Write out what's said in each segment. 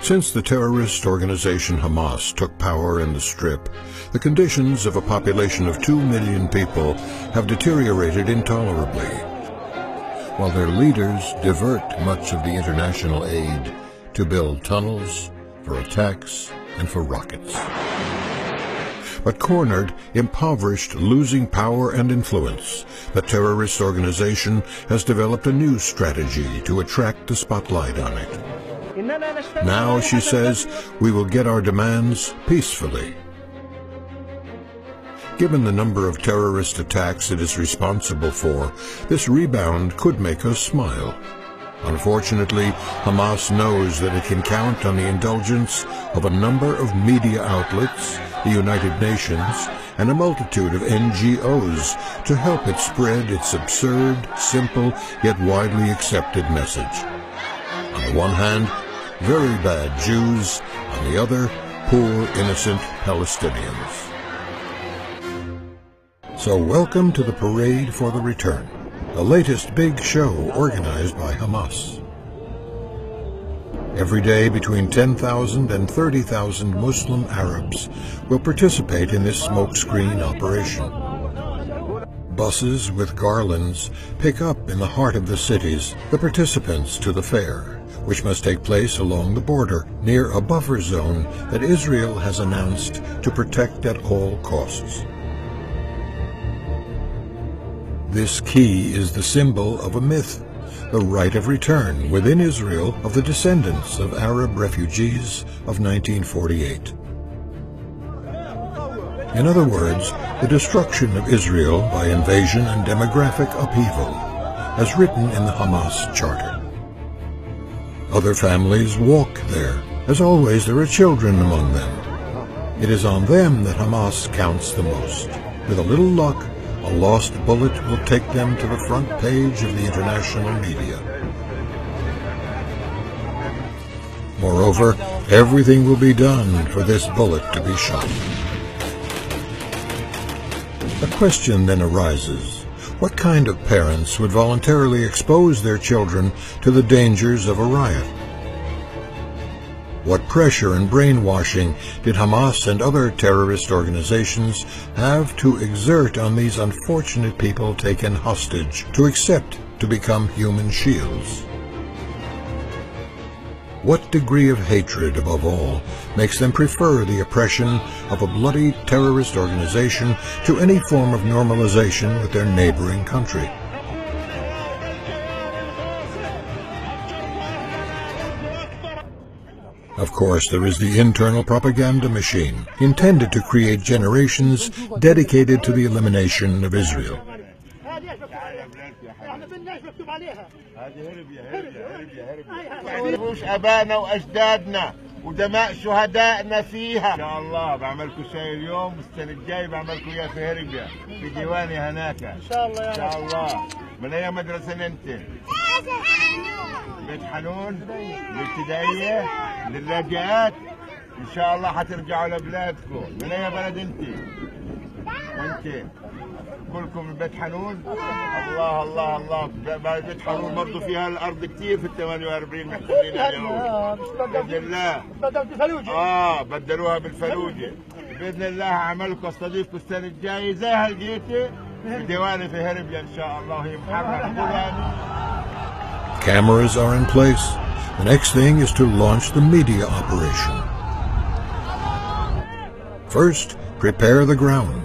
Since the terrorist organization Hamas took power in the Strip, the conditions of a population of 2 million people have deteriorated intolerably, while their leaders divert much of the international aid to build tunnels, for attacks, and for rockets. But cornered, impoverished, losing power and influence, the terrorist organization has developed a new strategy to attract the spotlight on it. Now, she says, we will get our demands peacefully. Given the number of terrorist attacks it is responsible for, this rebound could make us smile. Unfortunately, Hamas knows that it can count on the indulgence of a number of media outlets, the United Nations, and a multitude of NGOs to help it spread its absurd, simple, yet widely accepted message. On the one hand, very bad Jews, on the other, poor, innocent Palestinians. So welcome to the Parade for the Return, the latest big show organized by Hamas. Every day between 10,000 and 30,000 Muslim Arabs will participate in this smokescreen operation. Buses with garlands pick up in the heart of the cities the participants to the fair, which must take place along the border near a buffer zone that Israel has announced to protect at all costs. This key is the symbol of a myth, the right of return within Israel of the descendants of Arab refugees of 1948. In other words, the destruction of Israel by invasion and demographic upheaval, as written in the Hamas Charter. Other families walk there. As always, there are children among them. It is on them that Hamas counts the most. With a little luck, a lost bullet will take them to the front page of the international media. Moreover, everything will be done for this bullet to be shot. A question then arises. What kind of parents would voluntarily expose their children to the dangers of a riot? What pressure and brainwashing did Hamas and other terrorist organizations have to exert on these unfortunate people taken hostage to accept to become human shields? What degree of hatred, above all, makes them prefer the oppression of a bloody terrorist organization to any form of normalization with their neighboring country? Of course, there is the internal propaganda machine, intended to create generations dedicated to the elimination of Israel. ودماء شهدائنا فيها ان شاء الله. بعملكم شيء اليوم، السنه الجاي بعملكم اياه في هربيا في ديواني هناك ان شاء الله. ان شاء الله. من اي مدرسه انت؟ بيت حنون الابتدائيه للاجئات. ان شاء الله حترجعوا لبلادكم. من اي بلد انت؟ وانت كلكم من بيت حنون. الله الله الله. بيت حنون برضه فيها الارض كثير في ال 48 محتلينها اليهود. باذن الله. بدلوها بالفلوجه. باذن الله هعملكم استضيفكم السنه الجايه زي هالجيتي بديواني في هربيا ان شاء الله. وهي محرره. Cameras are in place. The next thing is to launch the media operation. First, prepare the ground.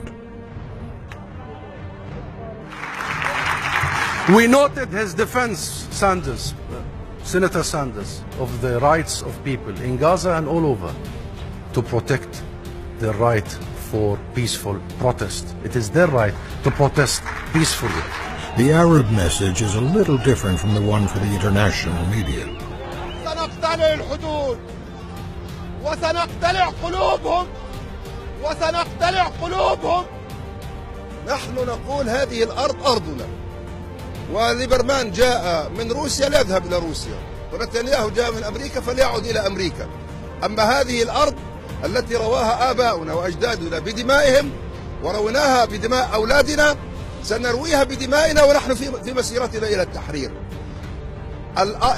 We noted his defense, Sanders, Senator Sanders, of the rights of people in Gaza and all over to protect their right for peaceful protest. It is their right to protest peacefully. The Arab message is a little different from the one for the international media. سنقتلع الحدود وسنقتلع قلوبهم وسنقتلع قلوبهم. نحن نقول هذه الأرض أرضنا، وليبرمان جاء من روسيا ليذهب إلى روسيا، ونتنياهو جاء من أمريكا فليعد إلى أمريكا. أما هذه الأرض التي رواها آباؤنا وأجدادنا بدمائهم ورويناها بدماء أولادنا، سنرويها بدمائنا ونحن في مسيرتنا إلى التحرير.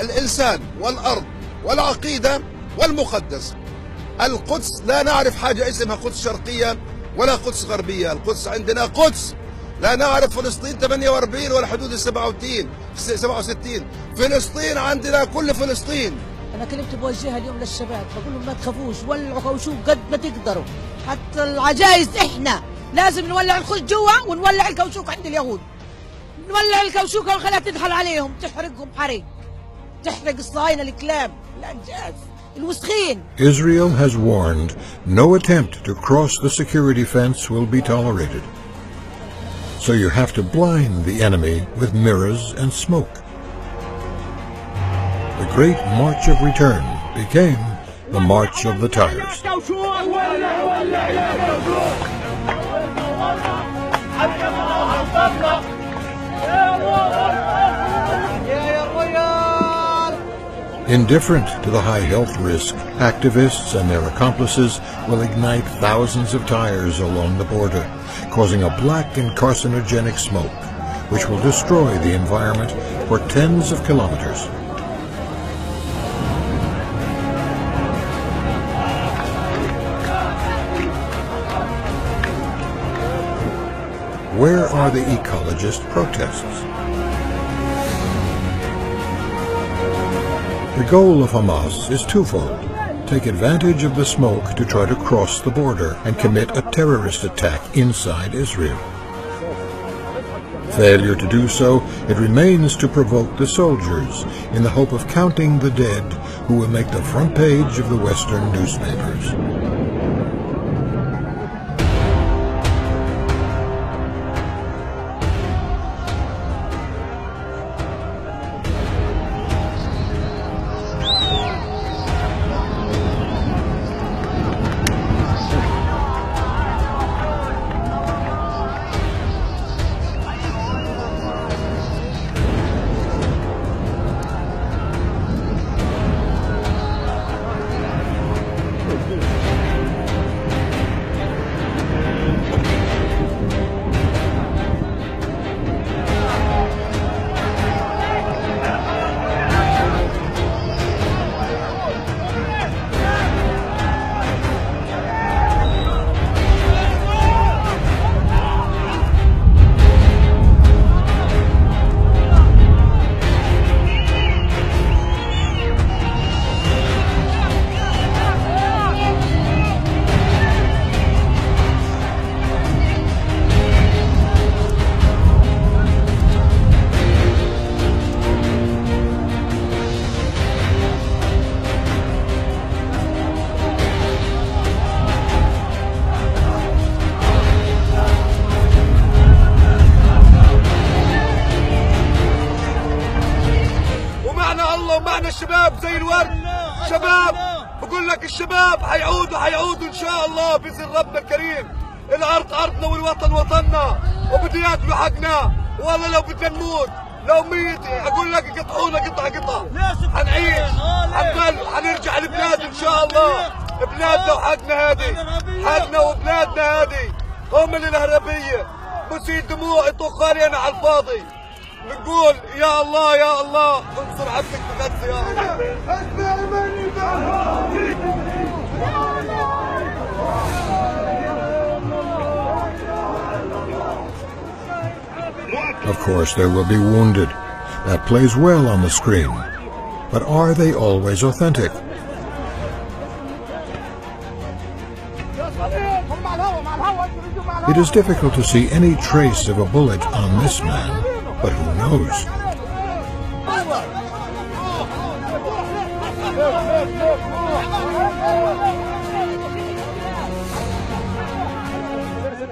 الإنسان والأرض والعقيدة والمقدس. القدس لا نعرف حاجة اسمها قدس شرقية ولا قدس غربية. القدس عندنا قدس. لا نعرف فلسطين 48 ولا حدود 67. فلسطين عندنا كل فلسطين. أنا كلمت بوجهها اليوم للشباب، بقول لهم ما تخافوش، ولعوا كوشوف قد ما تقدروا، حتى العجائز إحنا لازم نولع الخش جوا ونولع الكوشوك عند اليهود، نولع الكوشوك ونخليها تدخل عليهم تحرقهم حرق، تحرق الصهاينة الكلاب العجاز الوسخين. Israel has warned no attempt to cross the security fence will be tolerated. So you have to blind the enemy with mirrors and smoke. The Great March of Return became the March of the Tires. Indifferent to the high health risk, activists and their accomplices will ignite thousands of tires along the border, causing a black and carcinogenic smoke, which will destroy the environment for tens of kilometers. Where are the ecologist protests? The goal of Hamas is twofold: take advantage of the smoke to try to cross the border and commit a terrorist attack inside Israel. Failure to do so, it remains to provoke the soldiers in the hope of counting the dead who will make the front page of the Western newspapers. ومعنا الشباب زي الورد. شباب بقول لك الشباب حيعودوا ان شاء الله باذن ربنا الكريم. الارض ارضنا والوطن وطننا وبده ياكلوا حقنا. والله لو بدنا نموت لو ميت اقول لك يقطعونا قطعه حنعيش حنرجع لبلاد ان شاء الله. بلادنا وحقنا هذه حقنا وبلادنا هذه. هم اللي الارهابيه بصير دموع يطخ علينا على الفاضي. نقول يا الله يا الله انصر عبدك بغزة يا Of course, there will be wounded. That plays well on the screen. But are they always authentic? It is difficult to see any trace of a bullet on this man, but who knows?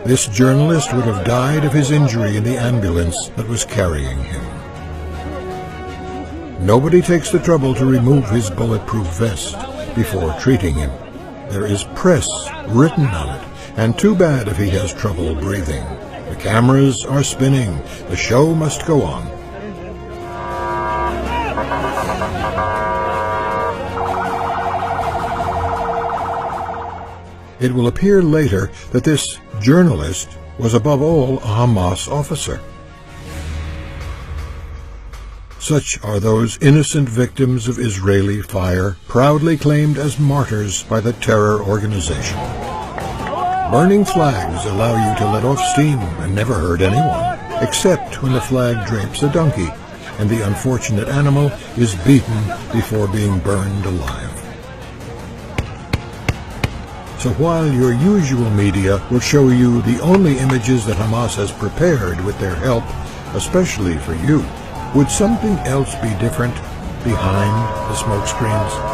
This journalist would have died of his injury in the ambulance that was carrying him. Nobody takes the trouble to remove his bulletproof vest before treating him. There is press written on it, and too bad if he has trouble breathing. The cameras are spinning. The show must go on. It will appear later that this journalist was above all a Hamas officer. Such are those innocent victims of Israeli fire, proudly claimed as martyrs by the terror organization. Burning flags allow you to let off steam and never hurt anyone, except when the flag drapes a donkey and the unfortunate animal is beaten before being burned alive. So while your usual media will show you the only images that Hamas has prepared with their help, especially for you, would something else be different behind the smoke screens?